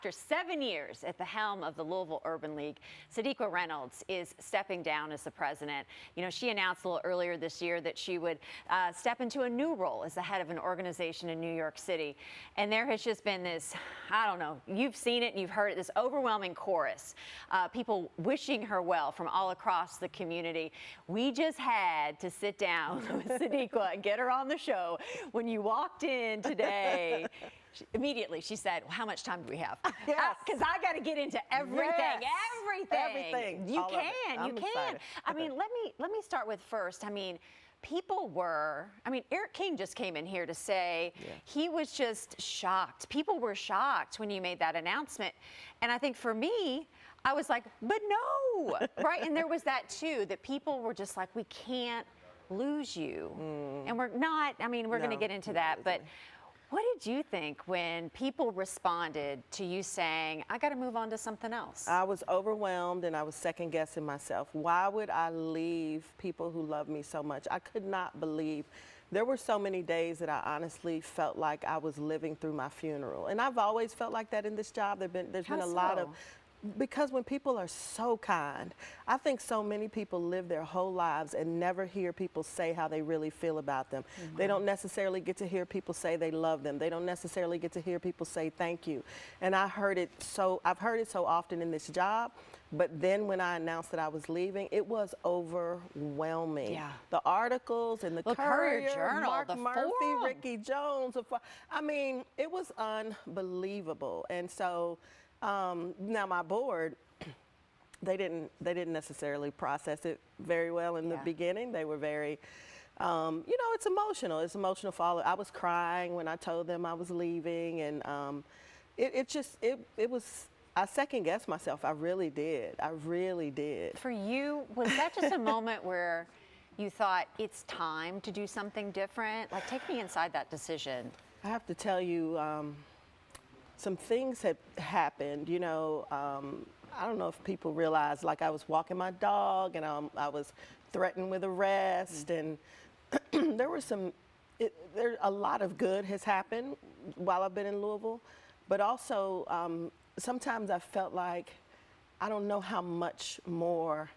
After 7 years at the helm of the Louisville Urban League, Sadiqa Reynolds is stepping down as the president. You know, she announced a little earlier this year that she would step into a new role as the head of an organization in New York City. And there has just been this, I don't know, you've seen it and you've heard it, this overwhelming chorus. People wishing her well from all across the community. We just had to sit down with Sadiqa and get her on the show. When you walked in today, immediately she said, well, how much time do we have? Yes. Because I got to get into everything. Yes. Everything. You can. You can. Excited. I mean, let me start with first. I mean, Eric King just came in here to say he was just shocked. People were shocked when you made that announcement. And I think for me, I was like, but no, right? And there was that too, that people were just like, we can't lose you. And we're not, I mean, we're going to get into that, but what did you think when people responded to you saying, I got to move on to something else? I was overwhelmed and I was second guessing myself. Why would I leave people who love me so much? I could not believe. There were so many days that I honestly felt like I was living through my funeral. And I've always felt like that in this job. There's been a lot of, because when people are so kind, I think so many people live their whole lives and never hear people say how they really feel about them. They don't necessarily get to hear people say they love them. They don't necessarily get to hear people say thank you. And I've heard it so often in this job. But then when I announced that I was leaving, it was overwhelming. Yeah. The articles and the Courier Journal, Mark the Murphy, forum. Ricky Jones. I mean, it was unbelievable. And so now my board, they didn't necessarily process it very well in the beginning. They were very, you know, it's emotional. It's emotional for all. I was crying when I told them I was leaving, and it was. I second guessed myself. I really did. I really did. For you, was that just a moment where you thought it's time to do something different? Like, take me inside that decision. I have to tell you, some things had happened, you know. I don't know if people realize, like I was walking my dog and I was threatened with arrest, and there were a lot of good has happened while I've been in Louisville, but also sometimes I felt like I don't know how much more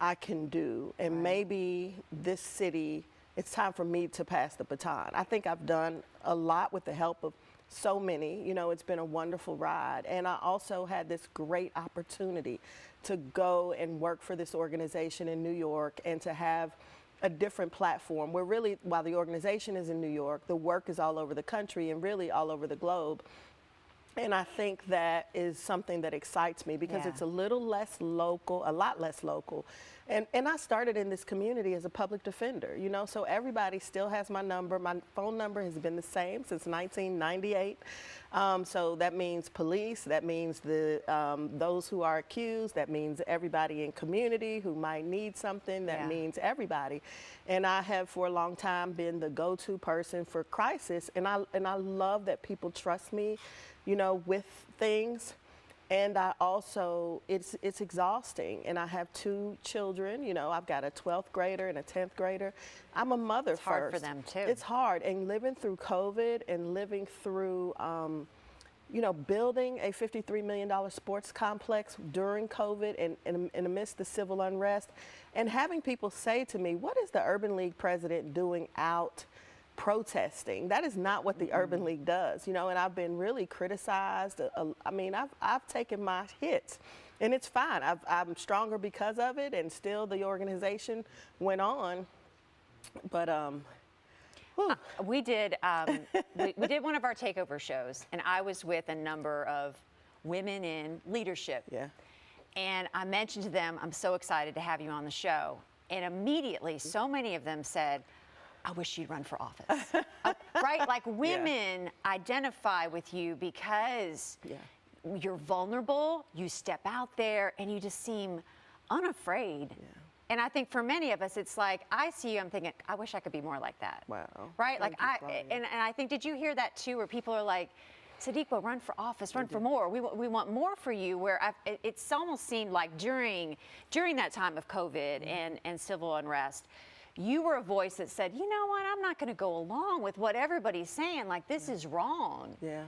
I can do, and maybe this city, it's time for me to pass the baton. I think I've done a lot with the help of so many. You know, it's been a wonderful ride. And I also had this great opportunity to go and work for this organization in New York and to have a different platform where really, while the organization is in New York, the work is all over the country and really all over the globe. And I think that is something that excites me because it's a little less local, a lot less local. And I started in this community as a public defender, you know, so everybody still has my number. My phone number has been the same since 1998. So that means police, that means those who are accused, that means everybody in community who might need something, that means everybody. And I have for a long time been the go-to person for crisis, and I love that people trust me, you know, with things. And I also, it's exhausting. And I have 2 children, you know, I've got a 12th grader and a 10th grader. I'm a mother first. It's hard for them too. It's hard. And living through COVID and living through, you know, building a $53 million sports complex during COVID and amidst the civil unrest, and having people say to me, what is the Urban League president doing out protesting? That is not what the Urban League does, you know, and I've been really criticized. I mean, I've taken my hits, and it's fine. I'm stronger because of it, and still the organization went on. But we did we did one of our takeover shows, and I was with a number of women in leadership. Yeah. And I mentioned to them, I'm so excited to have you on the show. And immediately, so many of them said, I wish you'd run for office. Right? Like, women identify with you because you're vulnerable, you step out there, and you just seem unafraid. And I think for many of us, it's like, I see you, I'm thinking, I wish I could be more like that. Wow. Right? Like, and I think, did you hear that too, where people are like, Sadiqa, run for office, run for more. We want more for you, where it's almost seemed like during that time of COVID and civil unrest, you were a voice that said, you know what, I'm not going to go along with what everybody's saying. Like, this is wrong. Yeah.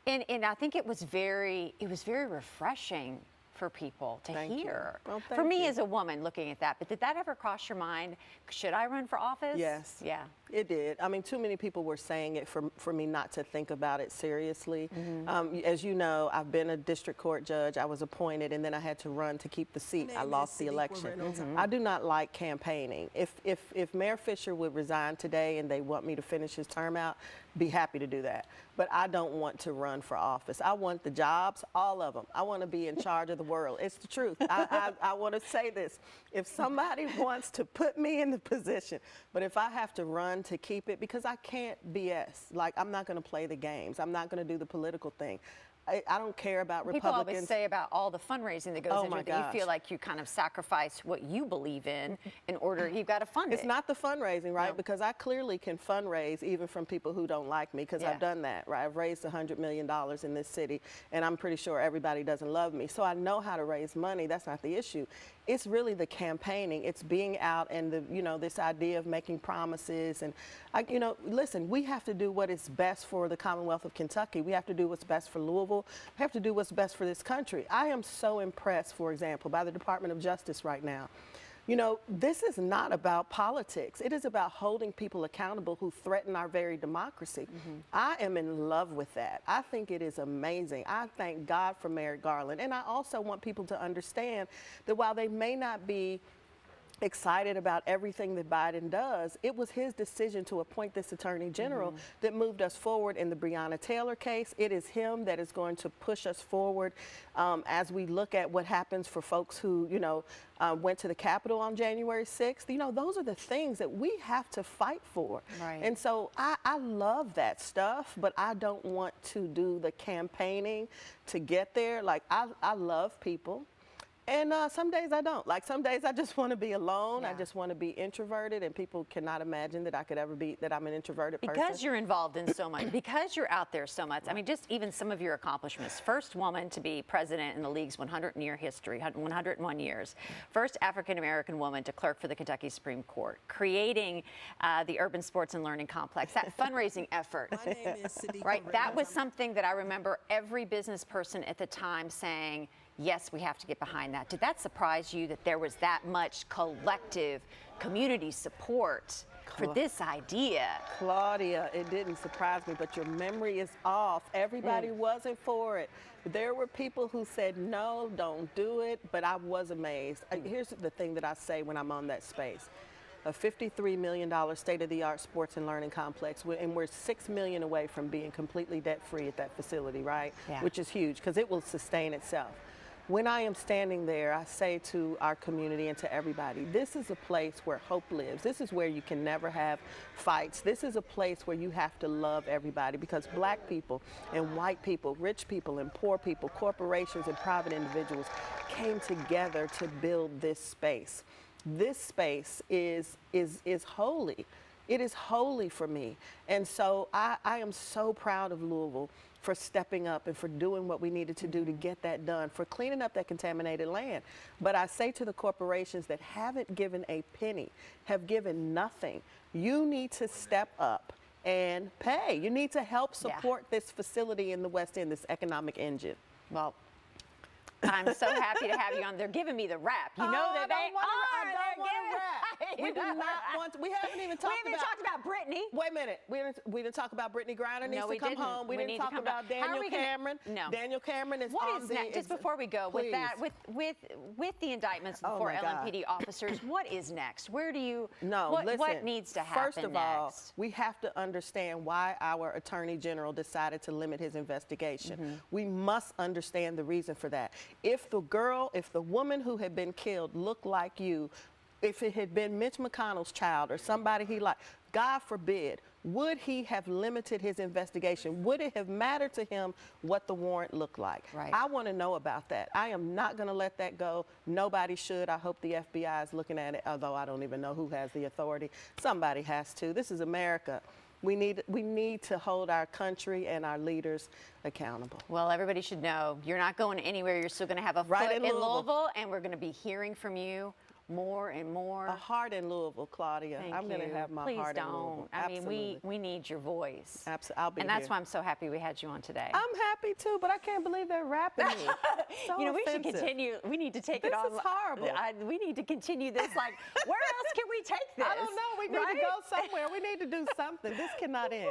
And I think it was very refreshing for people to hear. Well, for me as a woman looking at that, but did that ever cross your mind? Should I run for office? Yes. Yeah. It did. I mean, too many people were saying it for me not to think about it seriously. As you know, I've been a district court judge. I was appointed, and then I had to run to keep the seat. I lost the election. I do not like campaigning. If Mayor Fisher would resign today and they want me to finish his term out, be happy to do that. But I don't want to run for office. I want the jobs, all of them. I want to be in charge of the world. It's the truth. I want to say this. If somebody wants to put me in the position, but if I have to run to keep it, because I can't BS. Like, I'm not going to play the games. I'm not going to do the political thing. I don't care about Republicans. People always say about all the fundraising that goes into it, that you feel like you kind of sacrifice what you believe in order, you've got to fund it. It's not the fundraising, right? No. Because I clearly can fundraise even from people who don't like me, because I've done that, right? I've raised $100 million in this city, and I'm pretty sure everybody doesn't love me. So I know how to raise money. That's not the issue. It's really the campaigning. It's being out and this idea of making promises. And listen, we have to do what is best for the Commonwealth of Kentucky. We have to do what's best for Louisville. We have to do what's best for this country. I am so impressed, for example, by the Department of Justice right now. This is not about politics. It is about holding people accountable who threaten our very democracy. I am in love with that. I think it is amazing. I thank God for Merrick Garland. And I also want people to understand that while they may not be excited about everything that Biden does, it was his decision to appoint this attorney general that moved us forward in the Breonna Taylor case. It is him that is going to push us forward as we look at what happens for folks who, went to the Capitol on January 6th. Those are the things that we have to fight for. Right. And so I love that stuff, but I don't want to do the campaigning to get there. Like, I love people. And some days I don't. Like, some days I just want to be alone. I just want to be introverted, and people cannot imagine that I could ever be, that I'm an introverted person. Because you're involved in so much, because you're out there so much. I mean, just even some of your accomplishments. First woman to be president in the league's 100-year history, 101 years. First African-American woman to clerk for the Kentucky Supreme Court. Creating the Urban Sports and Learning Complex. That fundraising effort. My name is Sadiqa Right, Reynolds. that was something that I remember every business person at the time saying, yes, we have to get behind that. Did that surprise you that there was that much collective community support for this idea? Claudia, it didn't surprise me, but your memory is off. Everybody wasn't for it. There were people who said, no, don't do it, but I was amazed. Here's the thing that I say when I'm on that space. A $53 million state-of-the-art sports and learning complex, and we're $6 million away from being completely debt-free at that facility, right? Yeah. Which is huge, because it will sustain itself. When I am standing there, I say to our community and to everybody, this is a place where hope lives. This is where you can never have fights. This is a place where you have to love everybody, because black people and white people, rich people and poor people, corporations and private individuals came together to build this space. This space is holy. It is holy for me. And so I am so proud of Louisville for stepping up and for doing what we needed to do to get that done, for cleaning up that contaminated land. But I say to the corporations that haven't given a penny, have given nothing, you need to step up and pay. You need to help support this facility in the West End, this economic engine. Well, I'm so happy to have you on. They're giving me the rap. You know that they are. I don't want to rap. We do not want to. We haven't even talked about Brittany. Wait a minute. We didn't talk about Brittany Griner needs to come didn't. home. We didn't talk about Daniel Cameron. No. Daniel Cameron is What on is the next? Just before we go, Please. with the indictments of the four LMPD officers, what is next? Where do you? Listen, what needs to happen first of all, next? we have to understand why our Attorney General decided to limit his investigation. We must understand the reason for that. If the woman who had been killed looked like you, if it had been Mitch McConnell's child or somebody he liked, God forbid, would he have limited his investigation? Would it have mattered to him what the warrant looked like? Right. I want to know about that. I am not going to let that go. Nobody should. I hope the FBI is looking at it, although I don't even know who has the authority. Somebody has to. This is America. We need to hold our country and our leaders accountable. Well, everybody should know you're not going anywhere. You're still going to have a foot in Louisville, and we're going to be hearing from you more and more. A heart in Louisville, Claudia. Thank I'm going to you. have my Please heart in don't. Louisville. I mean, Absolutely. we need your voice. Absolutely. I'll be And that's here. why I'm so happy we had you on today. I'm happy too, but I can't believe they're rapping me. So you know, we should offensive. continue. We need to take it This on. is horrible. We need to continue this. Like, where else can we take this? I don't know. We need to go somewhere. We need to do something. This cannot end.